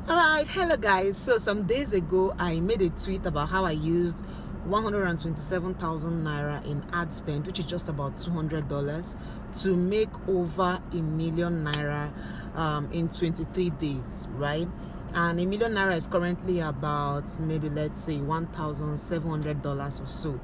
Alright, hello guys. So some days ago I made a tweet about how I used 127,000 naira in ad spend, which is just about $200, to make over a million naira in 23 days, right? And a million naira is currently about, maybe let's say $1,700 or so.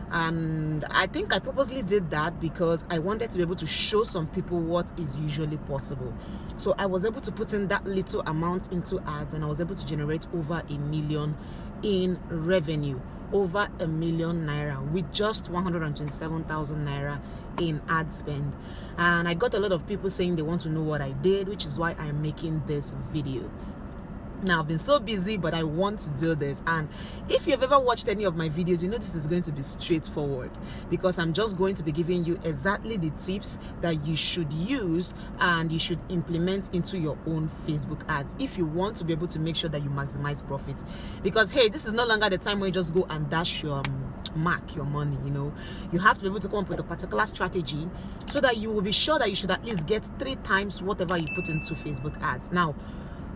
And I think I purposely did that because I wanted to be able to show some people what is usually possible. So I was able to put in that little amount into ads, and I was able to generate over a million in revenue, over a million naira, with just 127,000 naira in ad spend. And I got a lot of people saying they want to know what I did, which is why I'm making this video. Now, I've been so busy, but I want to do this. And if you've ever watched any of my videos, you know this is going to be straightforward, because I'm just going to be giving you exactly the tips that you should use and you should implement into your own Facebook ads if you want to be able to make sure that you maximize profit. Because hey, this is no longer the time where you just go and dash your mark your money. You have to be able to come up with a particular strategy so that you will be sure that you should at least get 3 times whatever you put into Facebook ads. Now,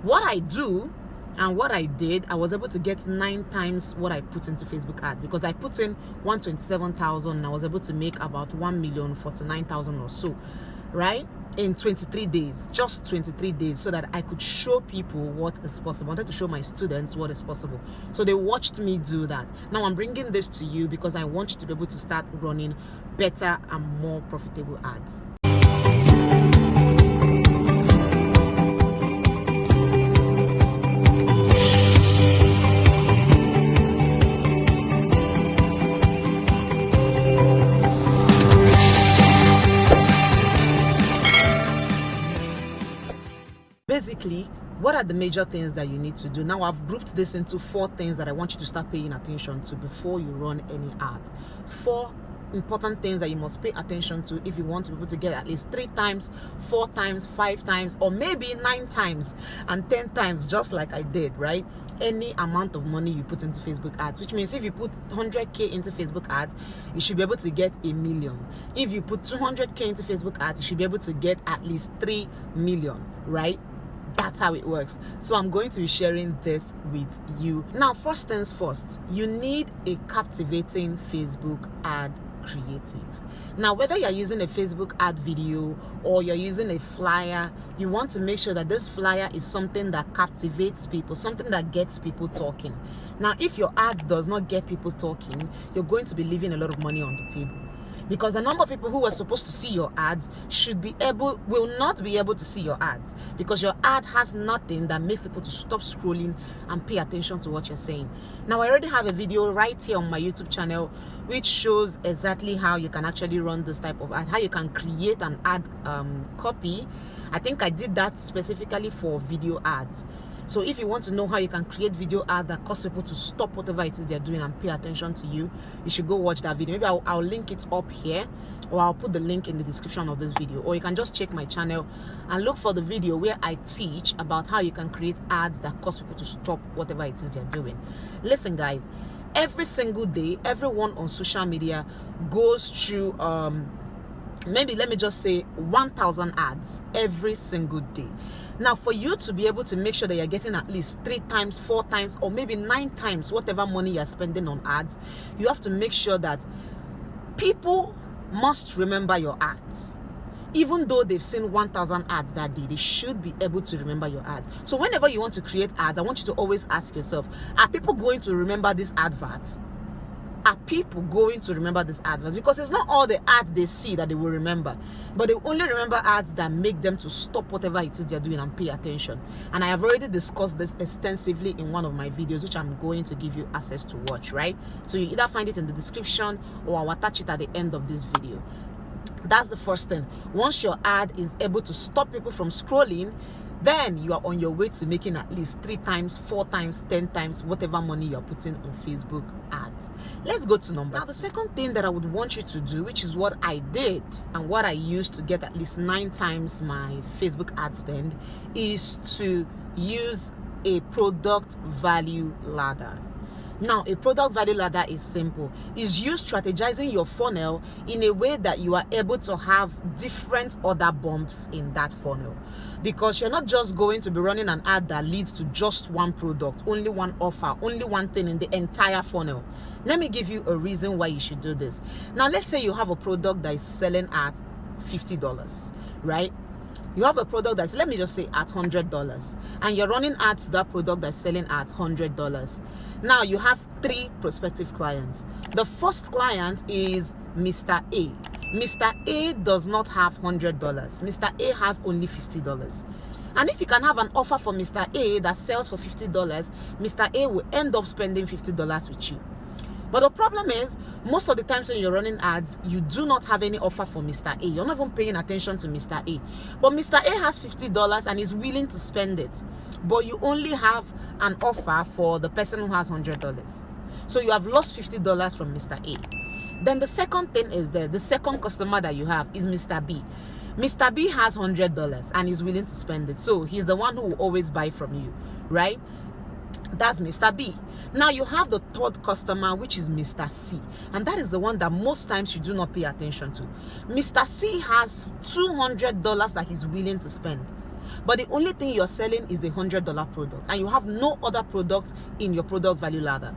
what I do and what I did, I was able to get 9 times what I put into Facebook ad, because I put in 127,000 and I was able to make about 1,049,000 or so, right, in 23 days, just 23 days, so that I could show people what is possible. I wanted to show my students what is possible, so they watched me do that. Now I'm bringing this to you because I want you to be able to start running better and more profitable ads. Basically, what are the major things that you need to do? Now, I've grouped this into 4 things that I want you to start paying attention to before you run any ad. 4 important things that you must pay attention to if you want to be able to get at least 3 times, 4 times, 5 times, or maybe 9 times and 10 times, just like I did, right? Any amount of money you put into Facebook ads, which means if you put 100k into Facebook ads, you should be able to get a million. If you put 200k into Facebook ads, you should be able to get at least 3 million, right? That's how it works. So I'm going to be sharing this with you. Now, first things first, you need a captivating Facebook ad creative. Now, whether you're using a Facebook ad video or you're using a flyer, you want to make sure that this flyer is something that captivates people, something that gets people talking. Now, if your ad does not get people talking, you're going to be leaving a lot of money on the table, because the number of people who are supposed to see your ads will not be able to see your ads, because your ad has nothing that makes people to stop scrolling and pay attention to what you're saying. Now, I already have a video right here on my YouTube channel which shows exactly how you can actually run this type of ad, how you can create an ad copy. I think I did that specifically for video ads. So if you want to know how you can create video ads that cause people to stop whatever it is they're doing and pay attention to you, you should go watch that video. Maybe I'll link it up here, or I'll put the link in the description of this video, or you can just check my channel and look for the video where I teach about how you can create ads that cause people to stop whatever it is they're doing. Listen, guys, every single day, everyone on social media goes through maybe, let me just say, 1,000 ads every single day. Now, for you to be able to make sure that you're getting at least 3 times, 4 times, or maybe 9 times whatever money you're spending on ads, you have to make sure that people must remember your ads. Even though they've seen 1,000 ads that day, they should be able to remember your ads. So whenever you want to create ads, I want you to always ask yourself, are people going to remember these adverts? Are people going to remember this advert? Because it's not all the ads they see that they will remember, but they only remember ads that make them to stop whatever it is they're doing and pay attention. And I have already discussed this extensively in one of my videos, which I'm going to give you access to watch, right? So you either find it in the description or I'll attach it at the end of this video. That's the first thing. Once your ad is able to stop people from scrolling, then you are on your way to making at least 3 times, 4 times, 10 times whatever money you're putting on Facebook ads. Let's go to number 2. Now, the second thing that I would want you to do, which is what I did and what I used to get at least 9 times my Facebook ad spend, is to use a product value ladder. Now, a product value ladder is simple. It's you strategizing your funnel in a way that you are able to have different other bumps in that funnel. Because you're not just going to be running an ad that leads to just one product, only one offer, only one thing in the entire funnel. Let me give you a reason why you should do this. Now, let's say you have a product that is selling at $50, right? You have a product that's, let me just say, at $100, and you're running ads to that product that's selling at $100. Now you have 3 prospective clients. The first client is Mr. A. Mr. A does not have $100. Mr. A has only $50. And if you can have an offer for Mr. A that sells for $50, Mr. A will end up spending $50 with you. But the problem is, most of the times when you're running ads, you do not have any offer for Mr. A. You're not even paying attention to Mr. A. But Mr. A has $50 and is willing to spend it. But you only have an offer for the person who has $100. So you have lost $50 from Mr. A. Then the second thing is the second customer that you have is Mr. B. Mr. B has $100 and is willing to spend it. So he's the one who will always buy from you, right? That's Mr. B. Now you have the third customer, which is Mr. C. And that is the one that most times you do not pay attention to. Mr. C has $200 that he's willing to spend. But the only thing you're selling is a $100 product. And you have no other products in your product value ladder.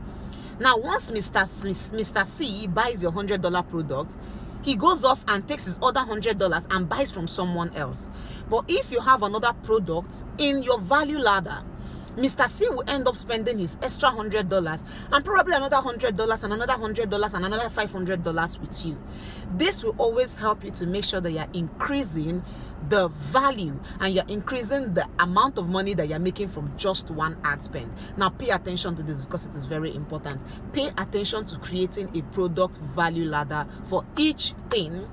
Now, once Mr. C buys your $100 product, he goes off and takes his other $100 and buys from someone else. But if you have another product in your value ladder, Mr. C will end up spending his extra $100 and probably another $100 and another $100 and another $500 with you. This will always help you to make sure that you're increasing the value and you're increasing the amount of money that you're making from just one ad spend. Now, pay attention to this because it is very important. Pay attention to creating a product value ladder for each thing,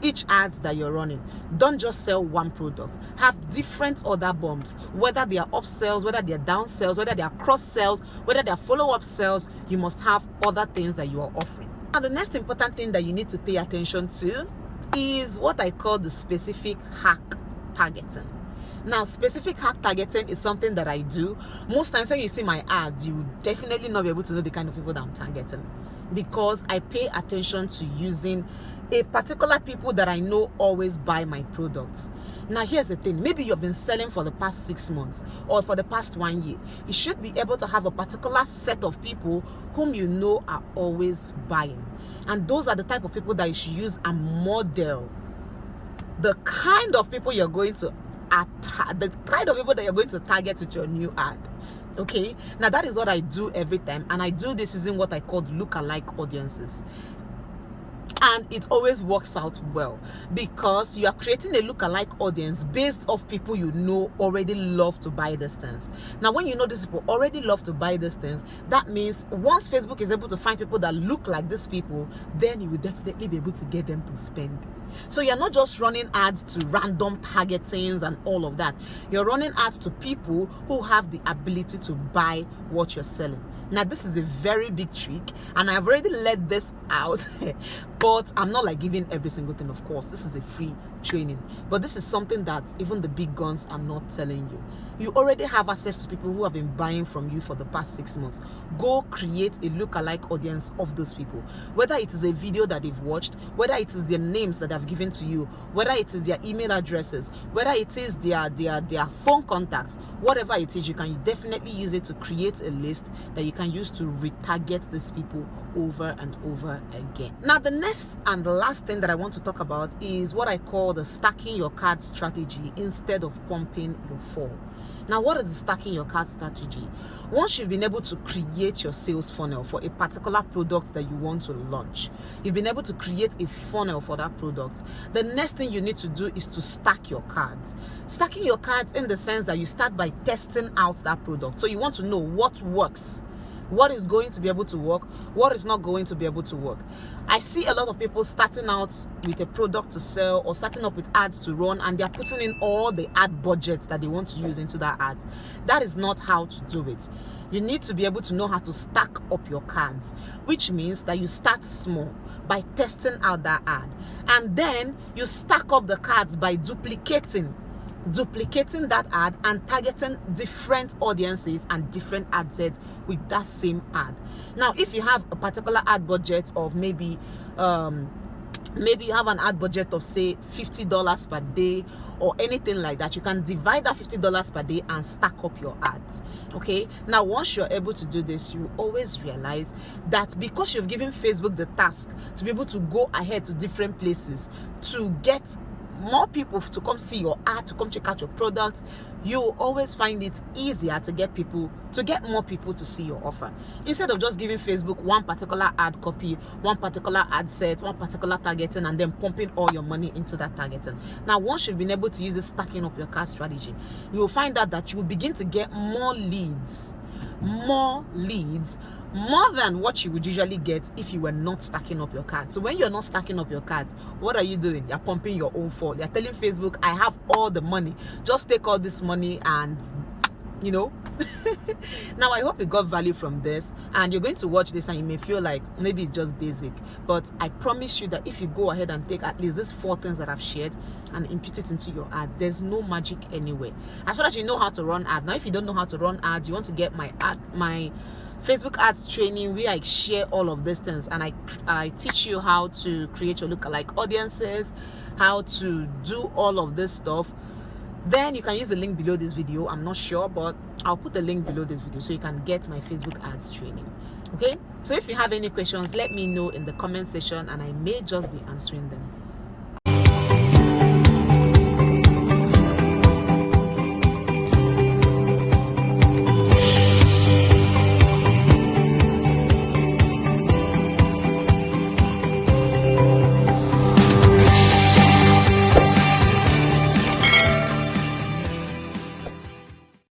each ads that you're running. Don't just sell one product. Have different other bumps, whether they are upsells, whether they are downsells, whether they are cross sells, whether they are follow-up sells. You must have other things that you are offering. Now, the next important thing that you need to pay attention to is what I call the specific hack targeting. Now, specific hack targeting is something that I do. Most times when you see my ads, you will definitely not be able to know the kind of people that I'm targeting, because I pay attention to using a particular people that I know always buy my products. Now, here's the thing. Maybe you've been selling for the past 6 months or for the past 1 year. You should be able to have a particular set of people whom you know are always buying. And those are the type of people that you should use and model the kind of people you're going to the kind of people that you're going to target with your new ad. Okay, now that is what I do every time, and I do this using what I call look-alike audiences. And it always works out well because you are creating a look-alike audience based off people you know already love to buy these things. Now, when you know these people already love to buy these things, that means once Facebook is able to find people that look like these people, then you will definitely be able to get them to spend. So you're not just running ads to random targetings and all of that. You're running ads to people who have the ability to buy what you're selling. Now, this is a very big trick, and I've already let this out, but I'm not like giving every single thing, of course. This is a free training, but this is something that even the big guns are not telling you. You already have access to people who have been buying from you for the past 6 months. Go create a look-alike audience of those people. Whether it is a video that they've watched, whether it is their names that I've given to you, whether it is their email addresses, whether it is their phone contacts, whatever it is, you can definitely use it to create a list that you can use to retarget these people over and over again. Now, the next and the last thing that I want to talk about is what I call the stacking your cards strategy instead of pumping your fall. Now, what is the stacking your cards strategy? Once you've been able to create your sales funnel for a particular product that you want to launch, you've been able to create a funnel for that product, the next thing you need to do is to stack your cards. Stacking your cards in the sense that you start by testing out that product. So you want to know what works, what is going to be able to work, what is not going to be able to work. I see a lot of people starting out with a product to sell or starting up with ads to run, and they're putting in all the ad budgets that they want to use into that ad. That is not how to do it. You need to be able to know how to stack up your cards, which means that you start small by testing out that ad, and then you stack up the cards by duplicating duplicating that ad and targeting different audiences and different ad sets with that same ad. Now, if you have a particular ad budget of maybe you have an ad budget of say $50 per day or anything like that, you can divide that $50 per day and stack up your ads. Okay, now once you're able to do this, you always realize that because you've given Facebook the task to be able to go ahead to different places to get more people to come see your ad, to come check out your products, you always find it easier to get more people to see your offer, instead of just giving Facebook one particular ad copy, one particular ad set, one particular targeting, and then pumping all your money into that targeting. Now, once you've been able to use this stacking up your cart strategy, you will find out that you will begin to get more leads, more than what you would usually get if you were not stacking up your cards. So when you're not stacking up your cards, what are you doing? You're pumping your own fall. You're telling Facebook, I have all the money, just take all this money and Now, I hope you got value from this, and you're going to watch this and you may feel like maybe it's just basic, but I promise you that if you go ahead and take at least these 4 things that I've shared and input it into your ads, there's no magic anywhere. As far as you know how to run ads. Now, if you don't know how to run ads, you want to get my Facebook ads training where I share all of these things, and I teach you how to create your lookalike audiences, how to do all of this stuff. Then you can use the link below this video. I'm not sure, but I'll put the link below this video so you can get my Facebook ads training. Okay, so if you have any questions, let me know in the comment section and I may just be answering them.